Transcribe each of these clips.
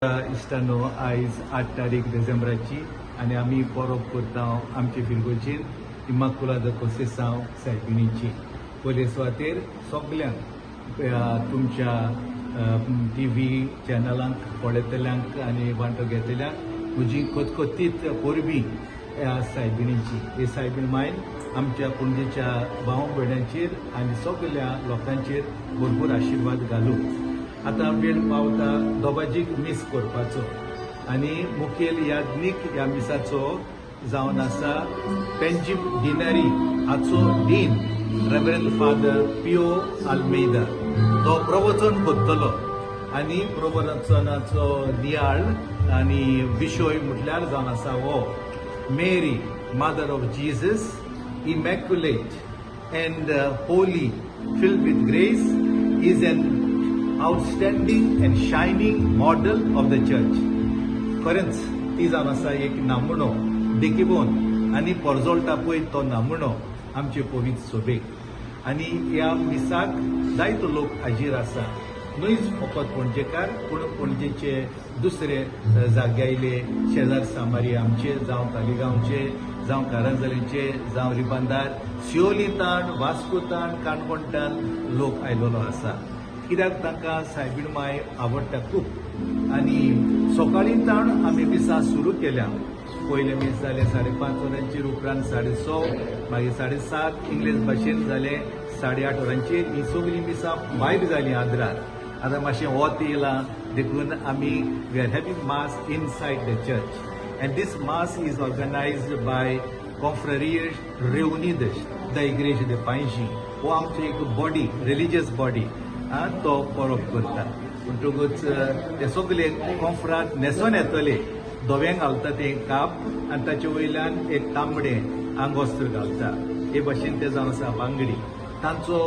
इश्टानो आयज 8 तारीख डिसेंबराची आनी आमी परब करता आमचे फिरगोचेर इमाकुलाद कोसेसांव सायबिणीची. पयले सुवातेर सगल्यांक तुमच्या TV चॅनलांक पळयतल्यांक आनी वांटो घेतल्यांक म्हजी खतखतीत परबी सायबिणीची. ही सायबीण मायन आमच्या पणजेच्या भाव भयणांचेर आनी सगळ्या लोकांचेर भरपूर आशिर्वाद घालूं. आतां वेळ पावता दोबाजीक मीस करपाचो आनी मुखेल याज्ञीक ह्या मिसाचो जावन आसा पेंजीम डिनरी हाचो डीन रेव्हरंड फादर पियो आल्मेदा. तो प्रवचन करतलो आनी प्रवचनाचो नियाळ आनी विशय म्हटल्यार जावन आसा हो Mary mother of Jesus immaculate and holy filled with grace is an outstanding and shining model of the church. खरेंच ती जावन आसा एक नामणो देखीबोन आनी परजोळटा पळय तो नामणो आमचे पवित्र सोबेक. आनी ह्या मिसाक जायतो लोक हाजीर आसा. न्हयच फकत पणजेकार पूण पणजेचे दुसरे जाग्यायले शेजार सामारी आमचे जावं तालिगांवचे जावं कारंजलीचे जावं रिबांदार सिओलीतान वास्कोतान काणकोणटान लोक आयलोलो आसा. कित्याक तांकां सायबीण माय आवडटा खूब आनी सकाळीं ताण आमी मिसां सुरू केल्या. पयले मीस जाले 5:30 वरांचेर, उपरांत 6:30, मागीर 7:30 इंग्लीश भाशेन जाले 8:30 वरांचेर. ही सगळीं मिसां भायर जालीं आदरार. आतां मातशें वत येयलां देखून आमी we are having mass inside the church and this mass is organized by कॉन्फ्रेरियस रेउनिdas da Igreja de Panaji. हो आमचो एक बॉडी, रिलिजियस बॉडी तो परब करता. म्हणटकूच ते सगळे कॉन्फ्रांत न्हेसोन येतले. धोव्यान घालता ते काप आनी ताचे वयल्यान एक तांबडें आंगोस्त्र घालता. हे भाशेन ते जावन आसा बांगडी. तांचो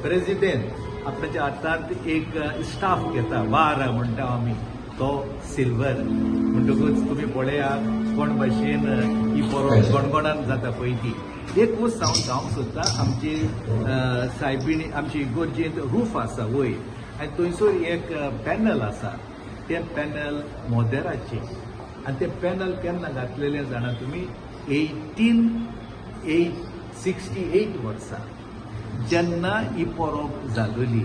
प्रेसिडेंट आपणाच्या हातांत एक स्टाफ घेता, वार म्हणटा आमी, तो सिल्वर. म्हणटकूच तुमी पळयात कोण भाशेन ही परब गणगणान जाता पळय ती. एक वस्त हांव जावंक सोदता. आमची सायबिणी आमची इगोर्जेंत रूफ आसा वयर आनी थंयसर एक पॅनल आसा. ते पॅनल मोदेराचे आनी ते पॅनल केन्ना घातलेले जाणा तुमी 1868 वर्सा जेन्ना ही परब जालोली.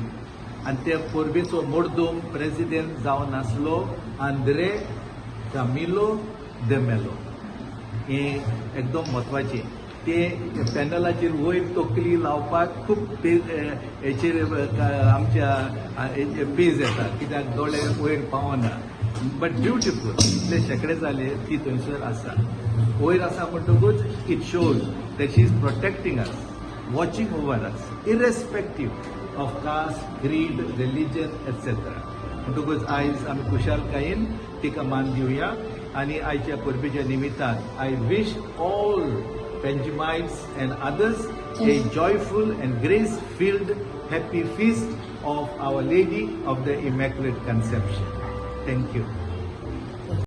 आनी ते परबेचो मर्दूम प्रेसिडेंट जावन आसलो आंद्रे कामिलो de Mello. हे एकदम म्हत्वाचे. ते पॅनलाचेर वयर तकली लावपाक खूब हेचेर आमच्या पेज येता कित्याक दोळे वयर पावना. बट ब्युटिफूल इतले शेकडे जाले ती थंयसर आसा. वयर आसा म्हणटकूच it shows that she is protecting us, watching over us, irrespective of caste, creed, religion etcetera. म्हणटकूच आयज आमी खुशालकायेन तिका मान दिवया. आनी आयच्या परबेच्या निमित्तान I wish all Benjamites and others a joyful and grace-filled happy feast of Our Lady of the Immaculate Conception. Thank you.